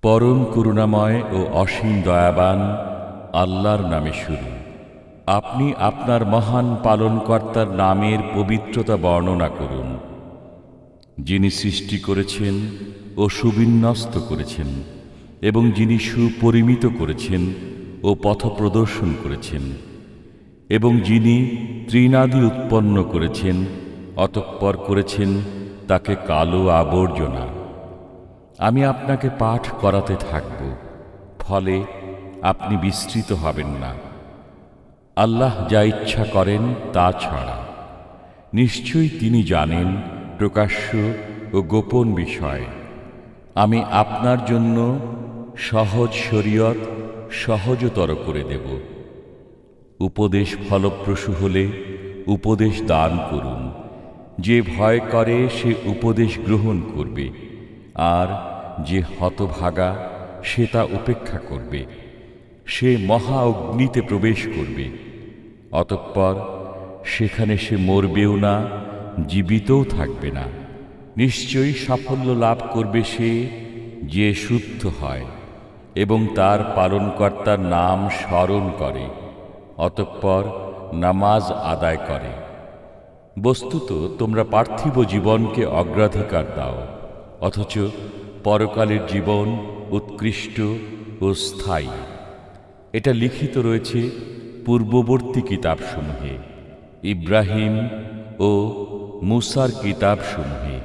পরম করুণাময় ও অসীম দয়াবান আল্লাহর নামে শুরু। আপনি আপনার মহান পালনকর্তার নামের পবিত্রতা বর্ণনা করুন, যিনি সৃষ্টি করেছেন ও সুবিন্যস্ত করেছেন এবং যিনি সুপরিমিত করেছেন ও পথপ্রদর্শন করেছেন এবং যিনি তৃণাদি উৎপন্ন করেছেন, অতঃপর করেছেন তাকে কালো আবর্জনা। আমি আপনাকে পাঠ করাতে থাকব, ফলে আপনি বিস্মৃত হবেন না। আল্লাহ যা ইচ্ছা করেন তা ছাড়া। নিশ্চয়ই তিনি জানেন প্রকাশ্য ও গোপন বিষয়। আমি আপনার জন্য সহজ শরীয়ত সহজতর করে দেব। উপদেশ ফলপ্রসূ হলে উপদেশ দান করুন। যে ভয় করে সে উপদেশ গ্রহণ করবে, আর যে হতভাগা সে তা উপেক্ষা করবে। সে মহা অগ্নিতে প্রবেশ করবে, অতঃপর সেখানে সে মরবেও না, জীবিতও থাকবে না। নিশ্চয়ই সাফল্য লাভ করবে সে যে শুদ্ধ হয় এবং তার পালনকর্তার নাম স্মরণ করে, অতঃপর নামাজ আদায় করে। বস্তুত তোমরা পার্থিব জীবনকে অগ্রাধিকার দাও, অথচ পরকালের জীবন উৎকৃষ্ট ও স্থায়ী। এটা লিখিত রয়েছে পূর্ববর্তী কিতাবসমূহে, ইব্রাহিম ও মুসার কিতাবসমূহে।